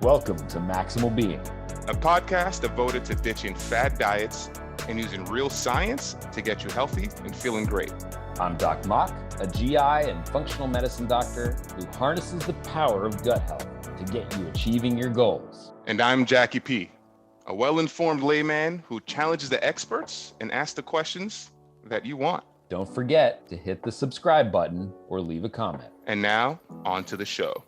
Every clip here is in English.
Welcome to Maximal Being, a podcast devoted to ditching fad diets and using real science to get you healthy and feeling great. I'm Doc Mock, a GI and functional medicine doctor who harnesses the power of gut health to get you achieving your goals. And I'm Jackie P., a well-informed layman who challenges the experts and asks the questions that you want. Don't forget to hit the subscribe button or leave a comment. And now, on to the show.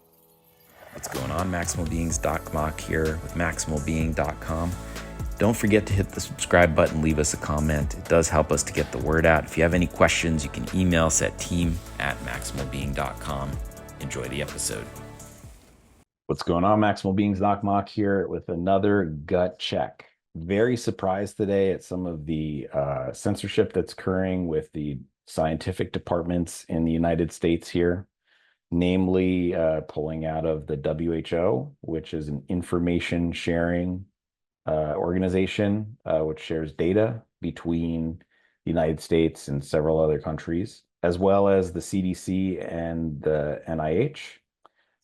What's going on? Maximal Beings, DocMok here with MaximalBeing.com. Don't forget to hit the subscribe button, leave us a comment. It does help us to get the word out. If you have any questions, you can email us at team@MaximalBeing.com. Enjoy the episode. What's going on? Maximal Beings, DocMok here with another gut check. Very surprised today at some of the censorship that's occurring with the scientific departments in the United States here. Namely, pulling out of the WHO, which is an information sharing organization, which shares data between the United States and several other countries, as well as the CDC and the NIH.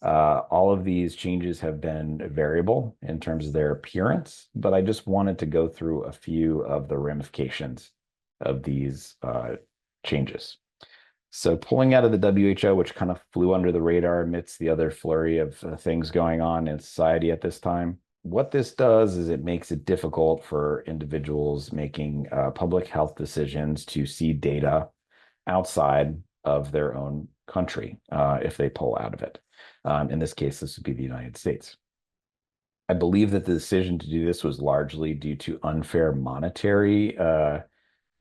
All of these changes have been variable in terms of their appearance, but I just wanted to go through a few of the ramifications of these changes. So pulling out of the WHO, which kind of flew under the radar amidst the other flurry of things going on in society at this time, what this does is it makes it difficult for individuals making public health decisions to see data outside of their own country if they pull out of it. In this case, this would be the United States. I believe that the decision to do this was largely due to unfair monetary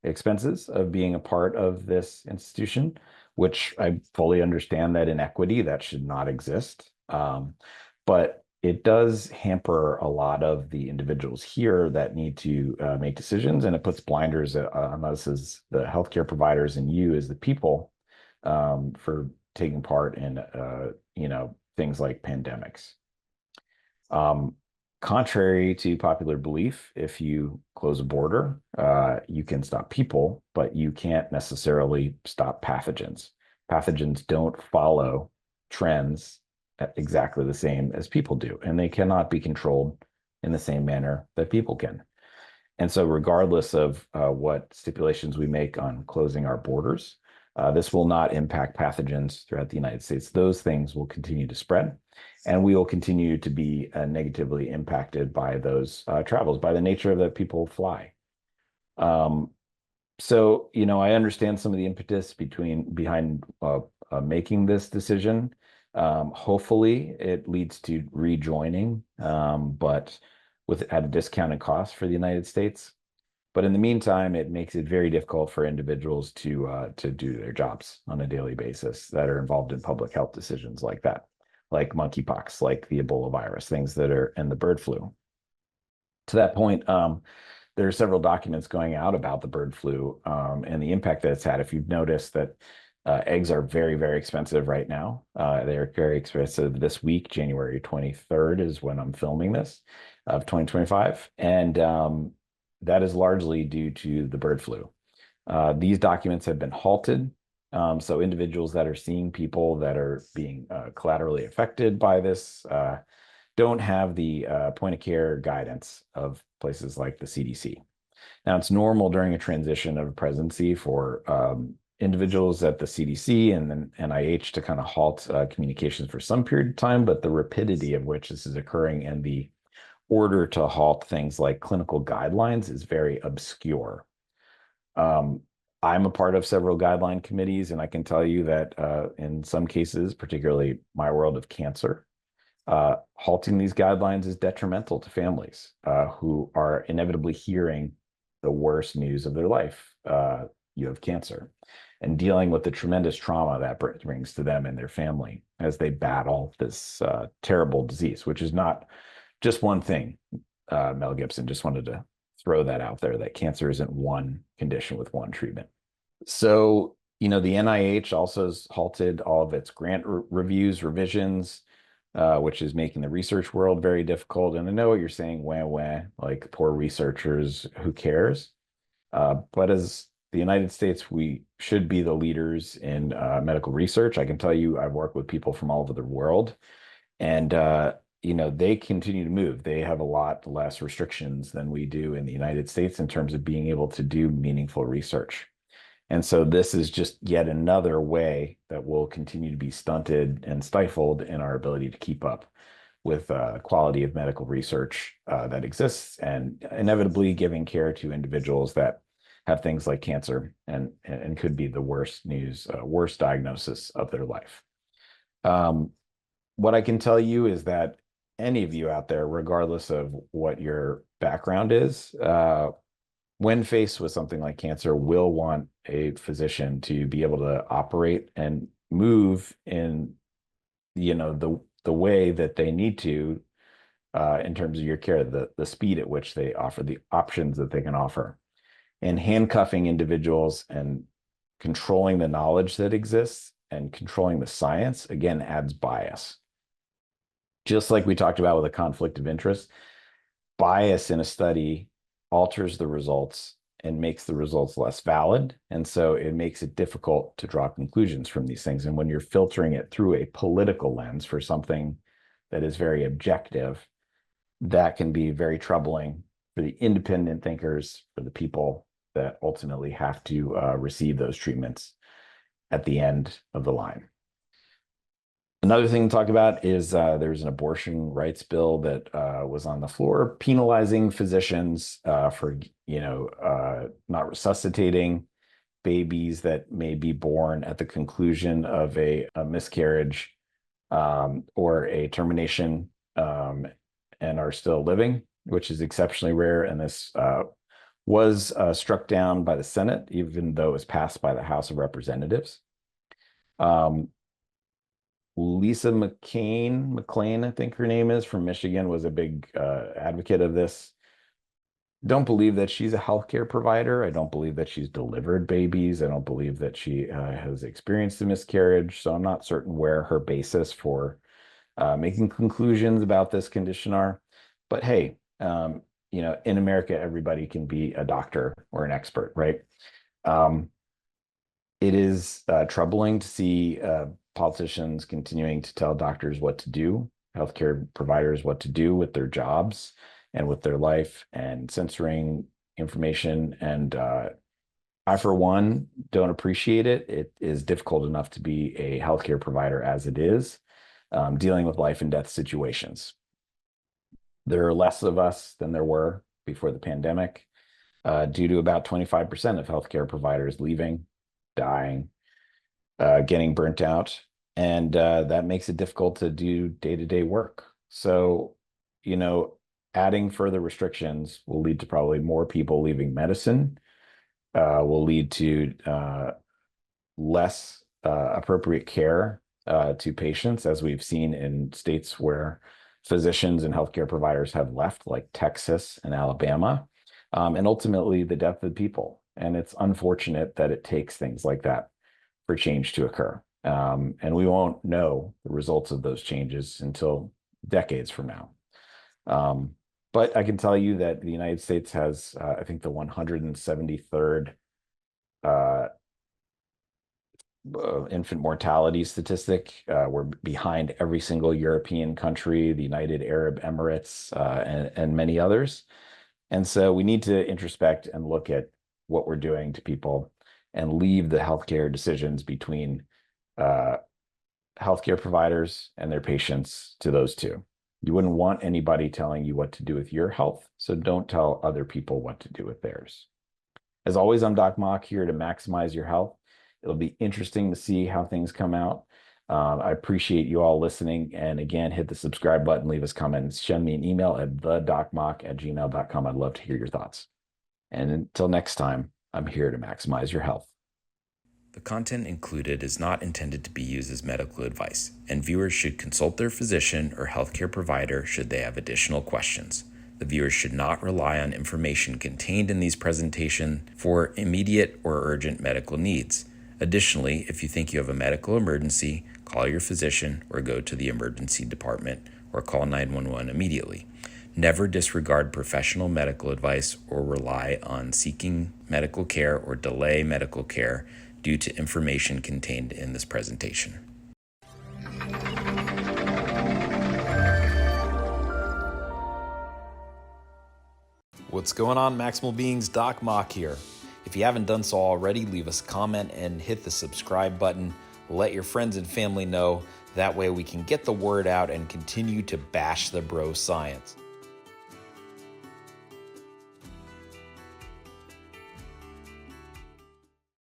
expenses of being a part of this institution, which I fully understand that inequity that should not exist. But it does hamper a lot of the individuals here that need to make decisions, and it puts blinders on us as the healthcare providers and you as the people for taking part in things like pandemics. Contrary to popular belief, if you close a border, you can stop people, but you can't necessarily stop pathogens. Pathogens don't follow trends exactly the same as people do, and they cannot be controlled in the same manner that people can. And so regardless of what stipulations we make on closing our borders, this will not impact pathogens throughout the United States. Those things will continue to spread, and we will continue to be negatively impacted by those travels, by the nature of that people fly. So, I understand some of the impetus behind making this decision. Hopefully, it leads to rejoining, but at a discounted cost for the United States. But in the meantime, it makes it very difficult for individuals to do their jobs on a daily basis that are involved in public health decisions like that, like monkeypox, like the Ebola virus, things that are in the bird flu. To that point, there are several documents going out about the bird flu and the impact that it's had. If you've noticed that eggs are very, very expensive right now. They're very expensive this week. January 23rd is when I'm filming this of 2025. And that is largely due to the bird flu. These documents have been halted. So individuals that are seeing people that are being collaterally affected by this don't have the point of care guidance of places like the CDC. Now, it's normal during a transition of presidency for individuals at the CDC and then NIH to kind of halt communications for some period of time, but the rapidity of which this is occurring and the order to halt things like clinical guidelines is very obscure. I'm a part of several guideline committees, and I can tell you that in some cases, particularly my world of cancer, halting these guidelines is detrimental to families who are inevitably hearing the worst news of their life. You have cancer, and dealing with the tremendous trauma that brings to them and their family as they battle this terrible disease, which is not just one thing. Mel Gibson just wanted to throw that out there, that cancer isn't one condition with one treatment. So, the NIH also has halted all of its grant reviews, revisions, which is making the research world very difficult. And I know what you're saying, wah, like poor researchers, who cares? But as the United States, we should be the leaders in medical research. I can tell you, I've worked with people from all over the world, and they continue to move. They have a lot less restrictions than we do in the United States in terms of being able to do meaningful research. And so this is just yet another way that we'll continue to be stunted and stifled in our ability to keep up with quality of medical research that exists, and inevitably giving care to individuals that have things like cancer and could be the worst news, worst diagnosis of their life. What I can tell you is that any of you out there, regardless of what your background is, when faced with something like cancer, will want a physician to be able to operate and move in, the way that they need to in terms of your care, the speed at which they offer, the options that they can offer. And handcuffing individuals and controlling the knowledge that exists and controlling the science, again, adds bias. Just like we talked about with a conflict of interest, bias in a study alters the results and makes the results less valid. And so it makes it difficult to draw conclusions from these things. And when you're filtering it through a political lens for something that is very objective, that can be very troubling for the independent thinkers, for the people that ultimately have to receive those treatments at the end of the line. Another thing to talk about is there's an abortion rights bill that was on the floor penalizing physicians for, not resuscitating babies that may be born at the conclusion of a miscarriage or a termination and are still living, which is exceptionally rare. And this was struck down by the Senate, even though it was passed by the House of Representatives. Lisa McClain, I think her name is, from Michigan, was a big advocate of this. Don't believe that she's a healthcare provider. I don't believe that she's delivered babies. I don't believe that she has experienced a miscarriage. So I'm not certain where her basis for making conclusions about this condition are. But hey, in America, everybody can be a doctor or an expert, right? It is troubling to see politicians continuing to tell doctors what to do, healthcare providers what to do with their jobs and with their life, and censoring information. And I, for one, don't appreciate it. It is difficult enough to be a healthcare provider as it is, dealing with life and death situations. There are less of us than there were before the pandemic, due to about 25% of healthcare providers leaving, dying, getting burnt out, and that makes it difficult to do day-to-day work. So, adding further restrictions will lead to probably more people leaving medicine, will lead to less appropriate care to patients, as we've seen in states where physicians and healthcare providers have left, like Texas and Alabama, and ultimately the death of people. And it's unfortunate that it takes things like that for change to occur. And we won't know the results of those changes until decades from now. But I can tell you that the United States has, I think, the 173rd infant mortality statistic. We're behind every single European country, the United Arab Emirates, and many others. And so we need to introspect and look at what we're doing to people and leave the healthcare decisions between healthcare providers and their patients to those two. You wouldn't want anybody telling you what to do with your health, so don't tell other people what to do with theirs. As always, I'm Doc Mock, here to maximize your health. It'll be interesting to see how things come out. I appreciate you all listening. And again, hit the subscribe button, leave us comments, send me an email at thedocmok@gmail.com. I'd love to hear your thoughts. And until next time, I'm here to maximize your health. The content included is not intended to be used as medical advice, and viewers should consult their physician or healthcare provider should they have additional questions. The viewers should not rely on information contained in these presentations for immediate or urgent medical needs. Additionally, if you think you have a medical emergency, call your physician or go to the emergency department or call 911 immediately. Never disregard professional medical advice or rely on seeking medical care or delay medical care due to information contained in this presentation. What's going on, Maximal Beings? DocMok here. If you haven't done so already, leave us a comment and hit the subscribe button. Let your friends and family know. That way we can get the word out and continue to bash the bro science.